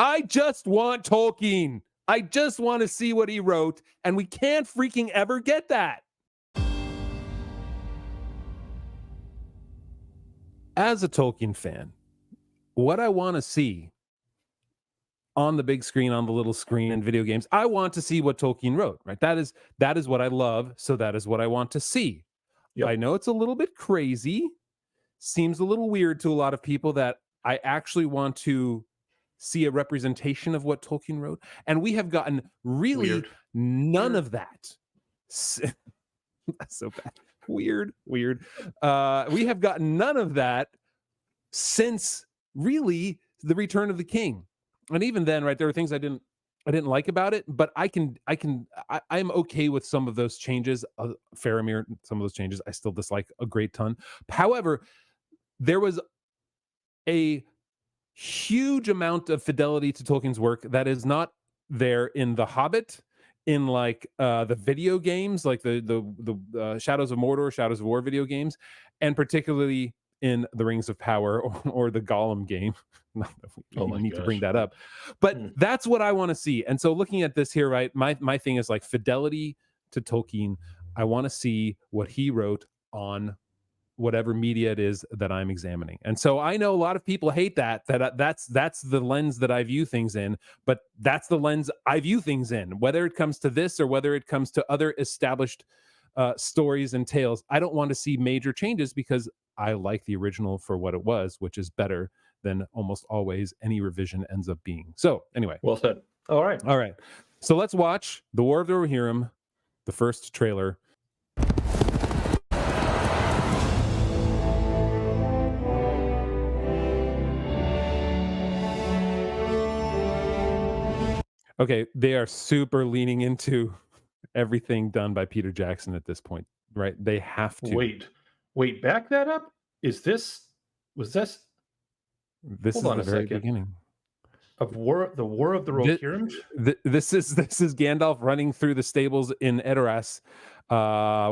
I just want Tolkien. I just want to see what he wrote, and we can't freaking ever get that. As a Tolkien fan, what I want to see on the big screen, on the little screen in video games, I want to see what Tolkien wrote, right? That is what I love, so that is what I want to see. Yep. I know it's a little bit crazy, seems a little weird to a lot of people that I actually want to see a representation of what Tolkien wrote, and we have gotten really none of that. That's so bad. Weird. We have gotten none of that since really the Return of the King. And even then, right, there were things I didn't like about it, but I'm okay with some of those changes. Faramir, some of those changes I still dislike a great ton. However, there was a huge amount of fidelity to Tolkien's work that is not there in The Hobbit, in like the video games, like the Shadows of Mordor, Shadows of War video games, and particularly in the Rings of Power or the Gollum game. Not that we need to bring that up, but that's what I want to see. And so looking at this here, right, my thing is like fidelity to Tolkien. I want to see what he wrote on whatever media it is that I'm examining. And so I know a lot of people hate that's the lens that I view things in, but that's the lens I view things in, whether it comes to this or whether it comes to other established stories and tales. I don't want to see major changes because I like the original for what it was, which is better than almost always any revision ends up being. So anyway. Well said. All right. So let's watch The War of the Rohirrim, the first trailer. Okay, they are super leaning into everything done by Peter Jackson at this point, right? They have to. Wait, back that up? Was this This is the very beginning of the War of the Rohirrim? This is Gandalf running through the stables in Edoras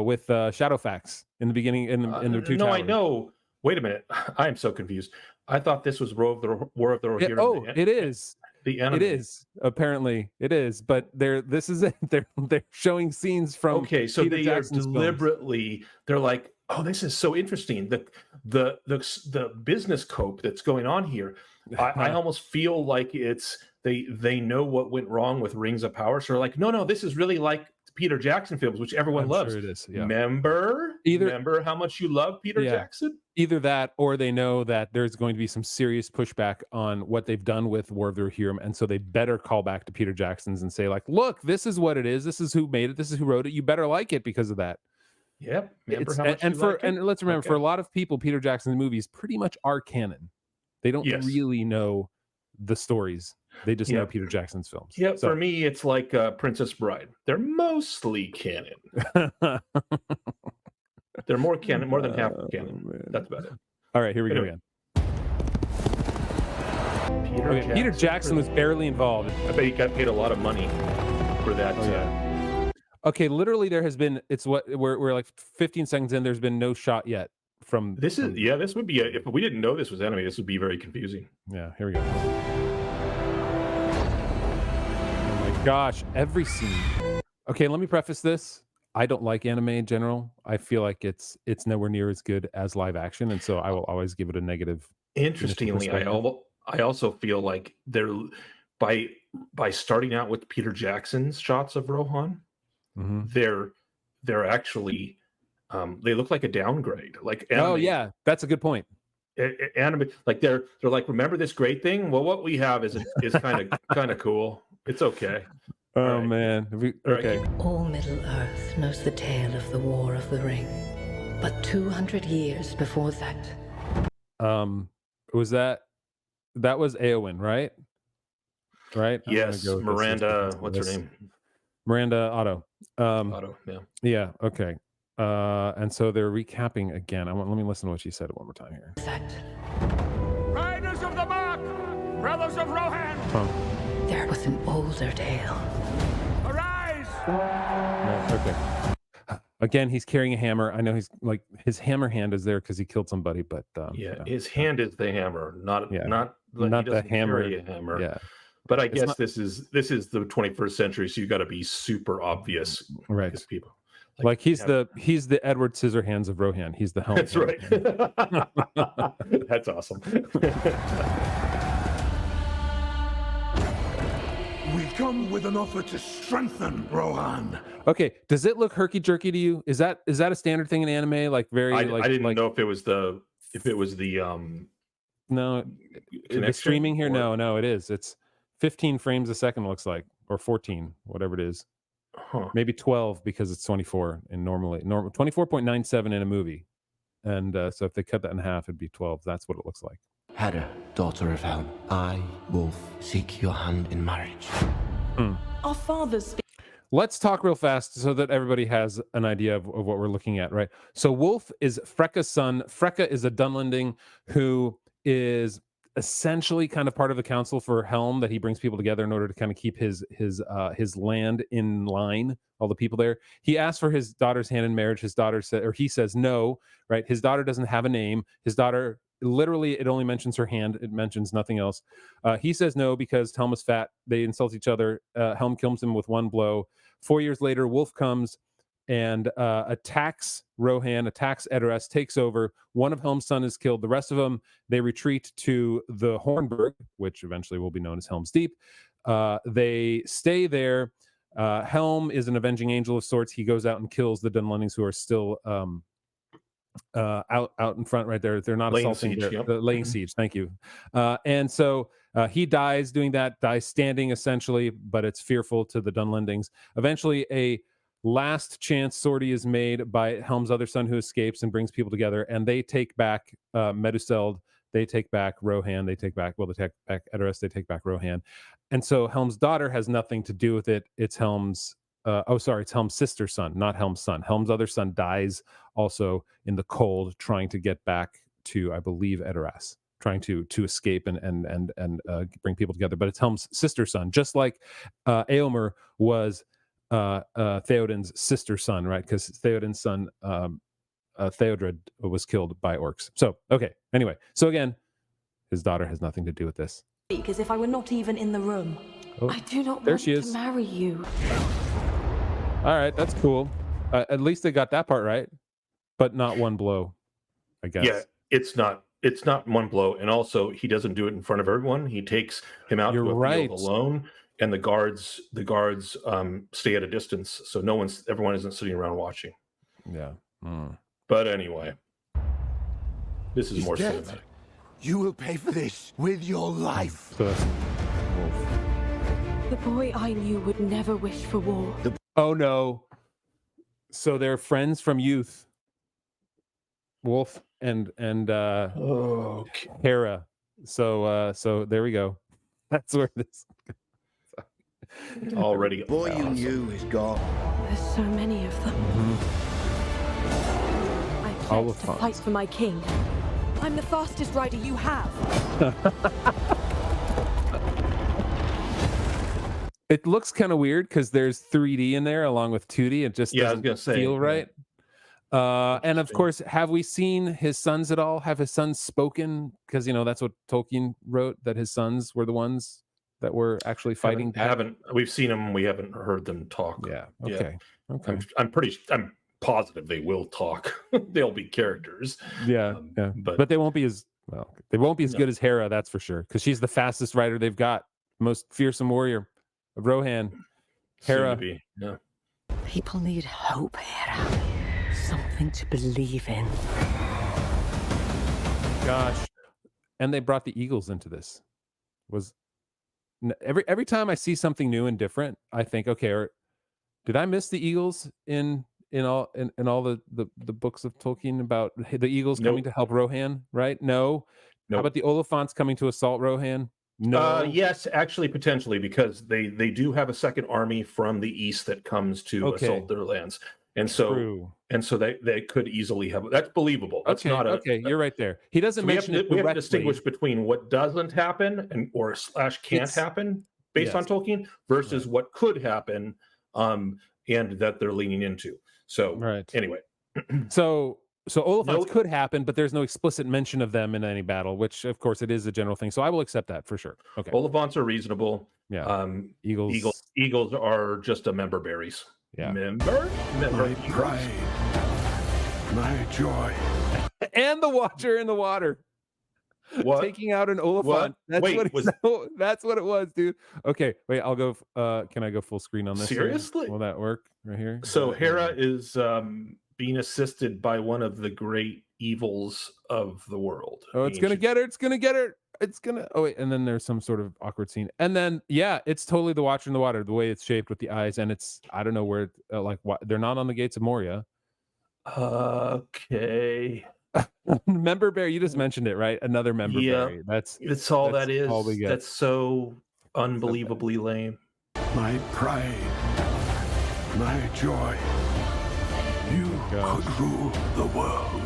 with Shadowfax in the beginning in the two towers. I know. Wait a minute. I am so confused. I thought this was War of the Rohirrim. It is. The anime. It is, apparently it is, but they're showing scenes from okay, so Peter they Jackson's are deliberately films. They're like, oh, this is so interesting. The business cope that's going on here. I almost feel like it's they know what went wrong with Rings of Power, so they're like, no, this is really like Peter Jackson films, which everyone loves. Sure it is. Yeah. Remember how much you love Peter Jackson? Either that, or they know that there's going to be some serious pushback on what they've done with War of the Rohirrim, and so they better call back to Peter Jackson's and say, like, look, this is what it is. This is who made it. This is who wrote it. You better like it because of that. Yep. And let's remember, for a lot of people, Peter Jackson's movies pretty much are canon. They don't really know the stories. They just know Peter Jackson's films. Yeah, so, for me, it's like Princess Bride. They're mostly canon. They're more canon, more than half canon. Man. That's about it. All right, here we go again. Peter Jackson was barely involved. I bet he got paid a lot of money for that. Okay, literally, there has been. It's what we're like 15 seconds in. There's been no shot yet from. This would be if we didn't know this was anime. This would be very confusing. Yeah, here we go. Oh my gosh, every scene. Okay, let me preface this. I don't like anime in general. I feel like it's nowhere near as good as live action, and so I will always give it a negative. Interestingly, I also feel like they're by starting out with Peter Jackson's shots of Rohan, they're actually they look like a downgrade. Like anime. Oh yeah, that's a good point. Anime, like they're like, remember this great thing? Well, what we have is kind of cool. It's okay. Oh, man. Okay. All Middle-earth knows the tale of the War of the Ring. But 200 years before that... Was that was Eowyn, right? Right? Yes, Miranda, what's her name? Miranda Otto. Otto, yeah. Yeah, okay. And so they're recapping again. Let me listen to what she said one more time here. Riders of the Mark, brothers of Rohan. There was an older tale. Arise! Okay. Again, he's carrying a hammer. I know he's like his hammer hand is there because he killed somebody, but his hand is the hammer, not the hammer. Yeah. But I It's guess not- this is the 21st century, so you got to be super obvious, right. because people Like he's have- the Edward Scissorhands of Rohan. He's the Helm. That's right. That's awesome. We come with an offer to strengthen Rohan. Okay, does it look herky jerky to you? Is that a standard thing in anime? Like very I like didn't like know if it was the no the connection, streaming here. or- No, it is. It's 15 frames a second looks like, or 14, whatever it is. Huh. Maybe 12 because it's 24 in normal 24.97 in a movie. And so if they cut that in half, it'd be 12. That's what it looks like. Hera, daughter of Helm, I, Wolf, seek your hand in marriage. Our fathers speak. Let's talk real fast so that everybody has an idea of what we're looking at, right? So Wolf is Freka's son. Freka is a Dunlending who is essentially kind of part of the council for Helm, that he brings people together in order to kind of keep his land in line, all the people there. He asks for his daughter's hand in marriage. His daughter said, or he says no, right? His daughter doesn't have a name. His daughter, literally, it only mentions her hand. It mentions nothing else. He says no because Helm is fat. They insult each other. Helm kills him with one blow. 4 years later, Wolf comes and attacks Rohan, attacks Edoras, takes over. One of Helm's son is killed. The rest of them, they retreat to the Hornburg, which eventually will be known as Helm's Deep. They stay there. Helm is an avenging angel of sorts. He goes out and kills the Dunlendings who are still out in front right there. They're not Laying assaulting. siege, yep. Laying siege. Thank you. And so he dies doing that, dies standing essentially, but it's fearful to the Dunlendings. Eventually, a last chance sortie is made by Helm's other son who escapes and brings people together, and they take back Meduseld. They take back Rohan. They take back Edoras. They take back Rohan. And so Helm's daughter has nothing to do with it. It's Helm's it's Helm's sister's son, not Helm's son. Helm's other son dies also in the cold, trying to get back to, I believe, Edoras, trying to escape and bring people together. But it's Helm's sister's son, just like Eomer was Theoden's sister's son, right? Because Theoden's son Theodred was killed by orcs. So okay, anyway, so again, his daughter has nothing to do with this. As if I were not even in the room. Oh, I do not there want she to is. marry you. All right, that's cool. At least they got that part right, but not one blow, I guess. Yeah, it's not one blow, and also he doesn't do it in front of everyone. He takes him out You're to a right. field alone, and the guards stay at a distance, so everyone isn't sitting around watching. Yeah. Mm. But anyway, this is He's more dead. cinematic. You will pay for this with your life. So that's Wolf. The boy I knew would never wish for war. Oh no. So they're friends from youth. Wolf and Okay. Hera. So there we go. That's where this Already. Boy you awesome. knew is gone. There's so many of them. I pledged to Oliphant. fight for my king. I'm the fastest rider you have. It looks kind of weird because there's 3D in there along with 2D. It just Yeah, I was doesn't gonna say, feel yeah. right. And of Interesting. course, have we seen his sons at all? Have his sons spoken? Because that's what Tolkien wrote, that his sons were the ones that were actually fighting back. We've seen them. We haven't heard them talk. Yeah. Yeah. Okay. Okay. I'm positive they will talk. They'll be characters. Yeah. Yeah. But But they won't be as well. They won't be as No. good as Hera, that's for sure. Because she's the fastest rider they've got, most fearsome warrior of Rohan. soon Hera. to be. Yeah. People need hope, Hera. Something to believe in. Gosh. And they brought the Eagles into this. Every time I see something new and different, I think, okay, did I miss the Eagles in all the books of Tolkien about the Eagles coming Nope. to help Rohan? Right? No. How Nope. about the Oliphants coming to assault Rohan? No. Yes, actually, potentially, because they do have a second army from the east that comes to Okay. assault their lands, and so True. they could easily have. That's believable. That's Okay. not a. Okay. You're right there. He doesn't So we have mention to, it we have to directly. distinguish between what doesn't happen or / can't It's- happen based on yes. Tolkien versus what could happen, and that they're leaning into. So Right. anyway, So Oliphants No- could happen, but there's no explicit mention of them in any battle, which of course it is a general thing. So I will accept that for sure. Okay. Olivants are reasonable. Yeah. Eagles. Eagles are just a member berries. Yeah. Member. My pride, my joy. And the Watcher in the water. What? Taking out an Oliphant. What? That's what it was, dude. Okay, wait, I'll go. Can I go full screen on this? Seriously? Will that work right here? So Hera is being assisted by one of the great evils of the world. Oh, it's gonna get her. It's gonna get her. It's gonna. Oh wait, and then there's some sort of awkward scene, and then yeah, it's totally the Watcher in the water. The way it's shaped with the eyes, and it's I don't know where. They're not on the gates of Moria. Okay. Member bear, you just mentioned it, right? Another member berry. That's all that's that is. all we get. That's so unbelievably lame. My pride, my joy. You could rule the world.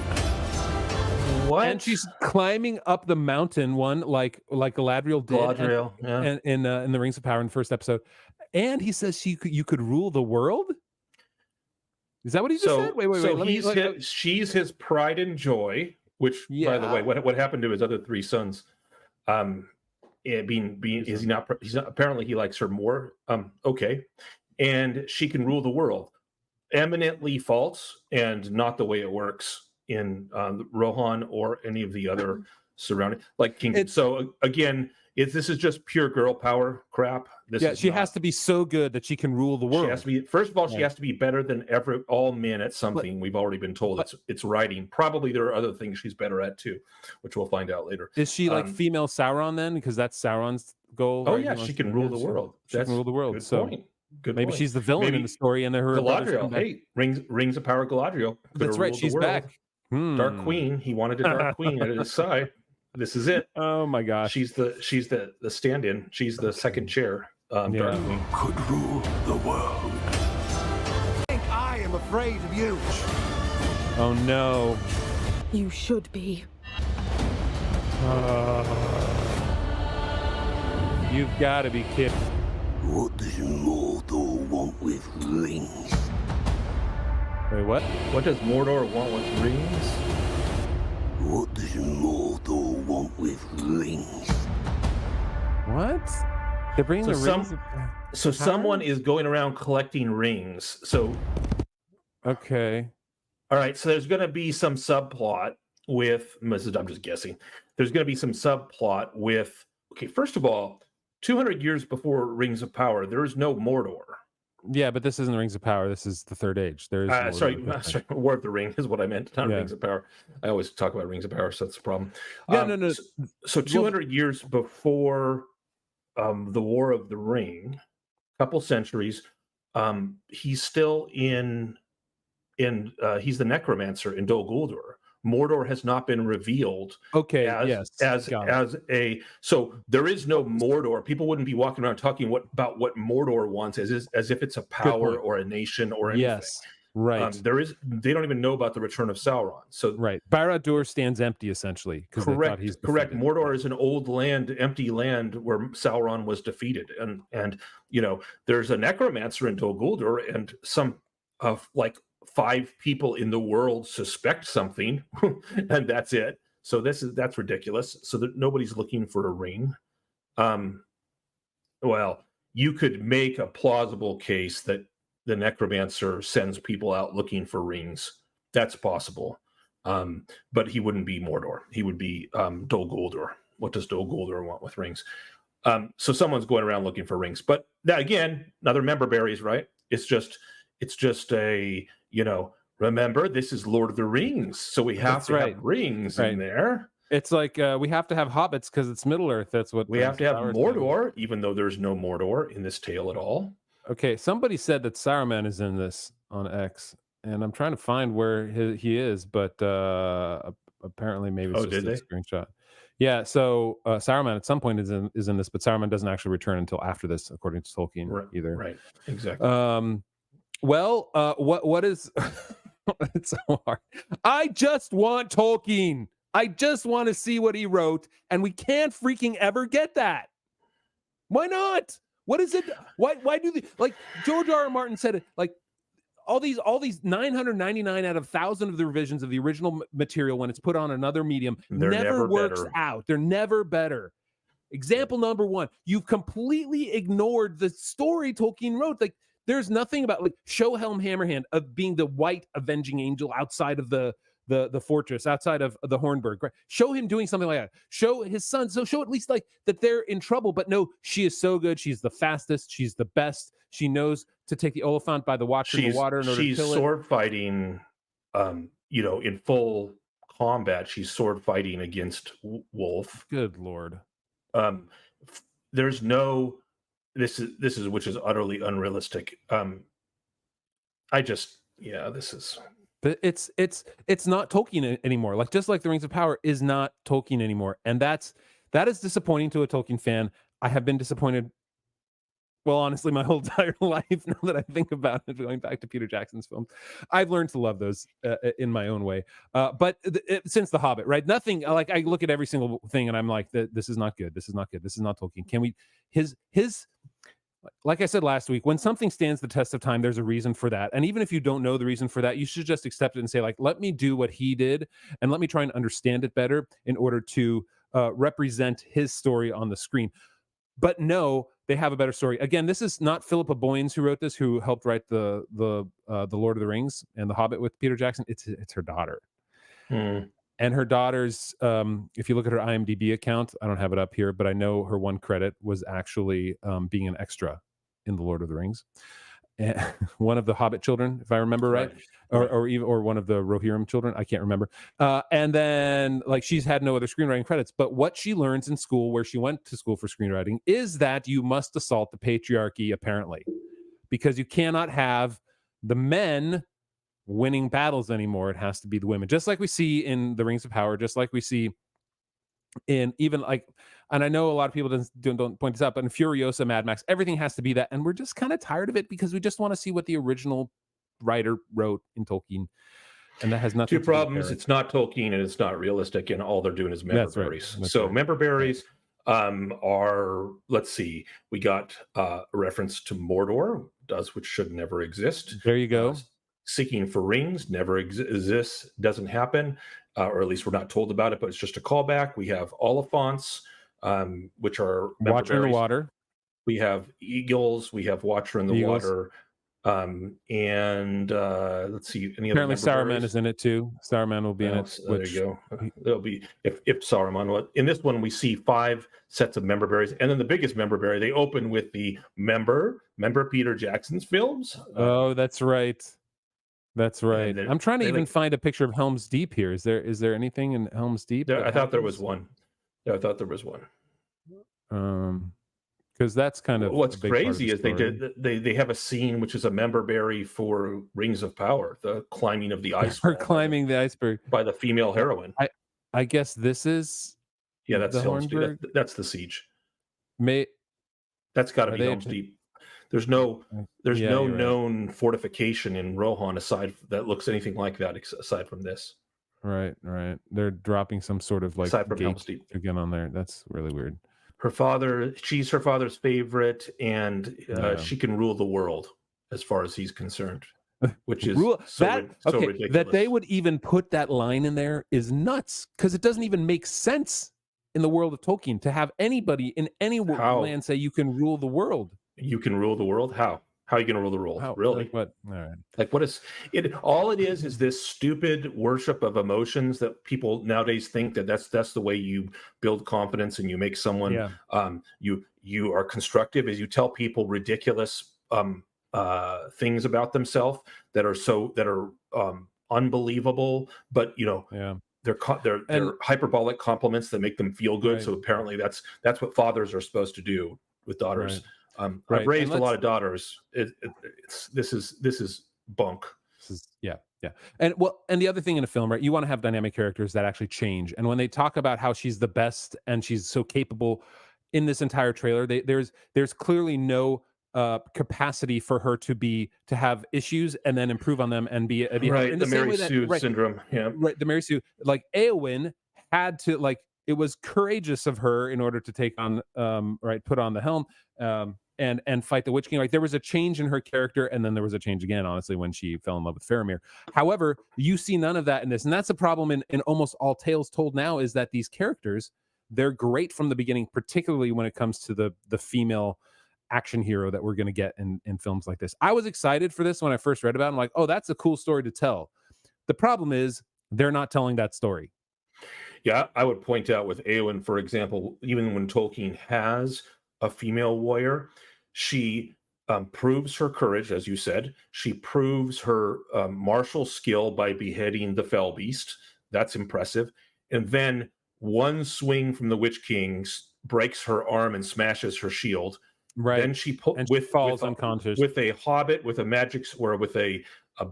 What? And she's climbing up the mountain one like Galadriel did. Galadriel, and in the Rings of Power in the first episode. And he says you could rule the world. Is that what he just said? Wait. She's his pride and joy. Which, by the way, what happened to his other three sons? Is he not? He's not. Apparently, he likes her more. Okay, and she can rule the world. Eminently false and not the way it works in Rohan or any of the other surrounding kingdoms. So again, this is just pure girl power crap. She has to be so good that she can rule the world. She has to be. First of all, she has to be better than all men at something. We've already been told it's writing. Probably there are other things she's better at too, which we'll find out later. Is she like female Sauron then? Because that's Sauron's goal. Oh yeah, she can rule the world. She can rule the world. So point. Good maybe point. she's the villain in the story, and her Galadriel. Hey, Rings of Power Galadriel. That's right. She's back. Dark Queen. He wanted a Dark Queen at his side. This is it. Oh my gosh. She's the stand-in. She's the second chair. Dark Queen could rule the world. I think I am afraid of you. Oh no. You should be. You've got to be kidding. What does Mordor want with rings? Wait, what? What does Mordor want with rings? What does Mordor want with rings? What? They're bringing the rings. So someone is going around collecting rings. So okay. All right. So there's going to be some subplot with. I'm just guessing. There's going to be some subplot with. Okay, first of all, 200 years before Rings of Power, there is no Mordor. Yeah, but this isn't the Rings of Power. This is the third age. There is sorry, War of the Ring is what I meant. Not Rings of Power. I always talk about Rings of Power, so that's the problem. Yeah, no. So 200 years before the War of the Ring, couple centuries, he's still in he's the necromancer in Dol Guldur. Mordor has not been revealed. Okay. As a so there is no Mordor. People wouldn't be walking around talking about what Mordor wants as if it's a power or a nation or anything. Yes. Right. They don't even know about the return of Sauron. So right. Barad-dûr stands empty essentially. Correct. Mordor is an old land, empty land where Sauron was defeated, and there's a necromancer in Dol Guldur, and some of 5 people in the world suspect something, and that's it. So that's ridiculous. So that nobody's looking for a ring. Well, you could make a plausible case that the necromancer sends people out looking for rings. That's possible. But he wouldn't be Mordor. He would be Dol Guldur. What does Dol Guldur want with rings? So someone's going around looking for rings. But that, again, another member berries, right? It's just a, remember, this is Lord of the Rings. So we have to have rings in there. It's like we have to have hobbits because it's Middle Earth. That's what we have to have Mordor, even though there's no Mordor in this tale at all. Okay, somebody said that Saruman is in this on X, and I'm trying to find where he is, but apparently maybe it's just a screenshot. Yeah, so Saruman at some point is in this, but Saruman doesn't actually return until after this, according to Tolkien, either. Right, exactly. Well, what is? It's so hard. I just want Tolkien. I just want to see what he wrote, and we can't freaking ever get that. Why not? What is it? Why do George R. R. Martin said it, all these 999 out of 1,000 of the revisions of the original material when it's put on another medium never works out. They're never better. Example number one, you've completely ignored the story Tolkien wrote. Like, there's nothing about, like, show Helm Hammerhand of being the white avenging angel outside of the fortress, outside of the Hornburg. Right? Show him doing something like that. Show his son. So show at least like that they're in trouble. But no, she is so good. She's the fastest. She's the best. She knows to take the Oliphant by the Watcher in the water in order to kill it. She's sword fighting, in full combat. She's sword fighting against Wolf. Good Lord. There's no. This is which is utterly unrealistic. This is. But it's not Tolkien anymore. Like, just like the Rings of Power is not Tolkien anymore, and that is disappointing to a Tolkien fan. I have been disappointed. Well, honestly, my whole entire life. Now that I think about it, going back to Peter Jackson's films, I've learned to love those in my own way. But since The Hobbit, right? Nothing. Like, I look at every single thing and I'm like, this is not good. This is not good. This is not Tolkien. Can we? His. Like I said last week, when something stands the test of time, there's a reason for that. And even if you don't know the reason for that, you should just accept it and say, like, let me do what he did and let me try and understand it better in order to represent his story on the screen. But no, they have a better story. Again, this is not Philippa Boyens who wrote this, who helped write the Lord of the Rings and The Hobbit with Peter Jackson. It's her daughter. And her daughter's, if you look at her IMDb account, I don't have it up here, but I know her one credit was actually being an extra in The Lord of the Rings. And one of the Hobbit children, if I remember right. Or one of the Rohirrim children, I can't remember. And then, like, she's had no other screenwriting credits. But what she learns in school, where she went to school for screenwriting, is that you must assault the patriarchy, apparently, because you cannot have the men winning battles anymore. It has to be the women, just like we see in the Rings of Power, just like we see in even, like, and I know a lot of people don't point this out, but in Furiosa, Mad Max, everything has to be that, and we're just kind of tired of it because we just want to see what the original writer wrote in Tolkien, and that has nothing. Two problems: it's not Tolkien and it's not realistic, and all they're doing is member berries. So member berries are, let's see, we got a reference to Mordor, which should never exist. There you go. Seeking for rings never exists, doesn't happen, or at least we're not told about it, but it's just a callback. We have Oliphants, which are Watcher in the water. We have eagles. We have Watcher in the water. And let's see. Apparently Saruman is in it too. Saruman will be in it. There you go. There'll be if Saruman. In this one, we see 5 sets of member berries, and then the biggest member berry. They open with the member Peter Jackson's films. Oh, that's right. That's right. I'm trying to even find a picture of Helm's Deep here. Is there anything in Helm's Deep? I thought there was one. Yeah, I thought there was one. Because that's kind of what's crazy is they have a scene which is a member berry for Rings of Power, the climbing of the ice. Or climbing the iceberg by the female heroine. I guess this is. Yeah, that's Helm's Deep. That's the siege. That's got to be Helm's Deep. There's no known fortification in Rohan that looks anything like that aside from this. Right. They're dropping some sort of, like, aside from Helm's Deep again on there. That's really weird. She's her father's favorite, and she can rule the world as far as he's concerned, which is so ridiculous. That they would even put that line in there is nuts, because it doesn't even make sense in the world of Tolkien to have anybody in any land say you can rule the world. You can rule the world? How? How are you going to rule the world? Really? Like what? All right. Like, what is it? All it is this stupid worship of emotions that people nowadays think that's the way you build confidence and you make someone. Yeah. You are constructive as you tell people ridiculous things about themselves that are unbelievable, but they're hyperbolic compliments that make them feel good. Right. So apparently that's what fathers are supposed to do with daughters. Right. I've raised a lot of daughters. This is bunk. Yeah. And the other thing in a film, right? You want to have dynamic characters that actually change. And when they talk about how she's the best and she's so capable in this entire trailer, there's clearly no capacity for her to have issues and then improve on them and be right. In the Mary Sue syndrome. Yeah. Right. The Mary Sue, like Éowyn had to, like, it was courageous of her in order to take on put on the helm and fight the Witch King. Like, there was a change in her character, and then there was a change again, honestly, when she fell in love with Faramir. However, you see none of that in this, and that's a problem in almost all tales told now, is that these characters, they're great from the beginning, particularly when it comes to the female action hero that we're going to get in films like this. I was excited for this when I first read about it. I'm like, oh, that's a cool story to tell. The problem is they're not telling that story. Yeah, I would point out with Eowyn, for example, even when Tolkien has a female warrior, she proves her courage, as you said. She proves her martial skill by beheading the fell beast. That's impressive. And then one swing from the Witch King breaks her arm and smashes her shield. Right. Then she falls unconscious with a hobbit, with a magic, or with a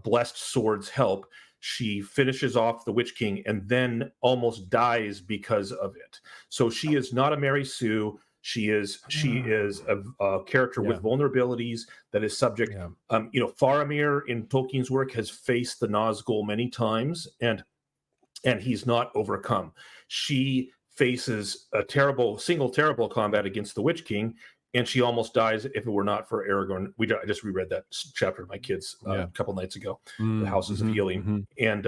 blessed sword's help. She finishes off the Witch King and then almost dies because of it. So she is not a Mary Sue. She is a character with vulnerabilities that is subject. Faramir in Tolkien's work has faced the Nazgul many times, and he's not overcome. She faces a terrible combat against the Witch King, and she almost dies if it were not for Aragorn. I just reread that chapter to my kids a couple nights ago, The Houses of Healing, and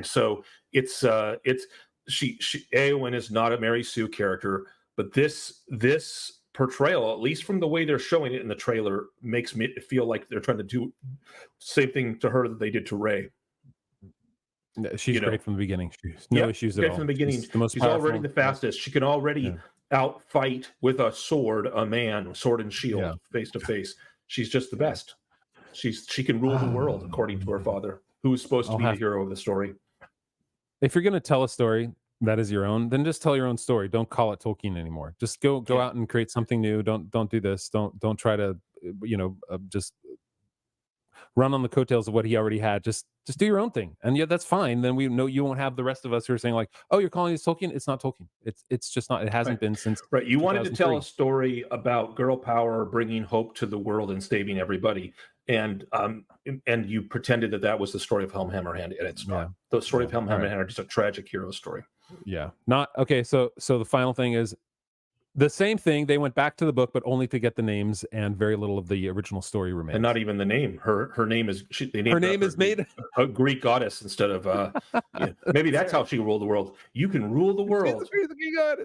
so it's Eowyn is not a Mary Sue character, but this portrayal, at least from the way they're showing it in the trailer, makes me feel like they're trying to do the same thing to her that they did to Rey. She's great from the beginning. She's no issues at all. From the beginning, she's already the fastest. She can already outfight with a sword a man, sword and shield, face to face. She's just the best. She can rule the world, according to her father, who is supposed to be the hero of the story. If you're going to tell a story that is your own, then just tell your own story. Don't call it Tolkien anymore. Just go out and create something new. Don't do this. Don't try to just run on the coattails of what he already had. Just do your own thing, and that's fine. Then we know you won't have the rest of us who are saying like, "Oh, you're calling this Tolkien." It's not Tolkien. It's just not. It hasn't been since. Right. You wanted to tell a story about girl power, bringing hope to the world, and saving everybody, and you pretended that was the story of Helm Hammerhand, and it's not. The story of Helm Hammerhand is just a tragic hero story. Yeah. Not okay. So the final thing is the same thing. They went back to the book, but only to get the names, and very little of the original story remains. And not even the name. Her name is made a Greek goddess instead of maybe that's how she ruled the world. You can rule the world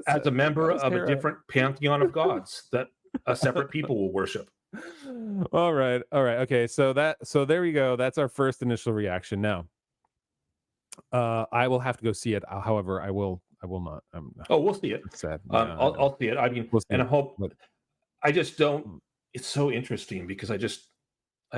as a member of a different pantheon of gods that a separate people will worship. All right. Okay. So there we go. That's our first initial reaction. Now, I will have to go see it. However, I will not. We'll see it. Sad. I'll see it. I mean, I hope. I just don't. It's so interesting because I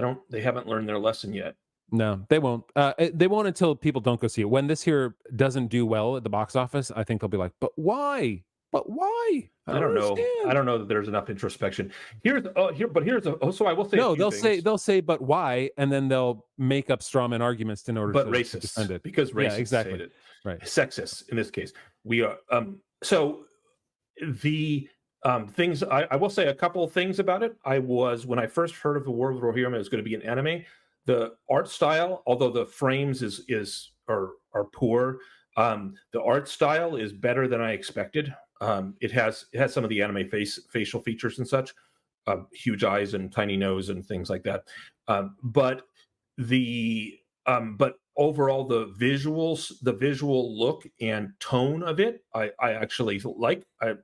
don't. They haven't learned their lesson yet. No, they won't. They won't until people don't go see it. When this here doesn't do well at the box office, I think they'll be like, "But why? But why?" I don't know. I don't know that there's enough introspection. So I will say. No, they'll say, "But why?" And then they'll make up straw man arguments in order to defend it. Because racists hate it. Right. Sexist in this case. We are so the things I will say a couple of things about it. When I first heard of the War of the Rohirrim, it was going to be an anime. The art style, although the frames are poor, the art style is better than I expected. It has some of the anime facial features and such, huge eyes and tiny nose and things like that. But overall, the visual look and tone of it, I actually like. I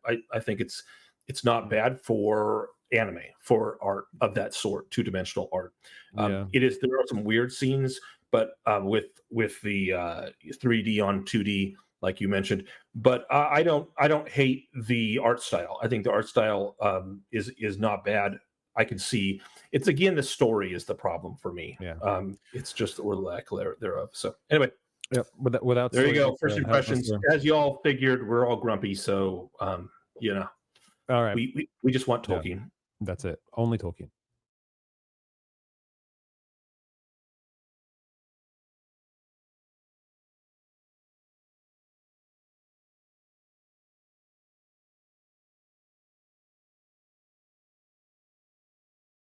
think it's not bad for anime, for art of that sort, two-dimensional art. There are some weird scenes, but with the 3D on 2D, like you mentioned. But I don't hate the art style. I think the art style is not bad. I can see it's, again, the story is the problem for me. It's just the lack thereof. So anyway, without there you go. First impressions, as you all figured, we're all grumpy. So all right, we just want Tolkien. That's it. Only Tolkien.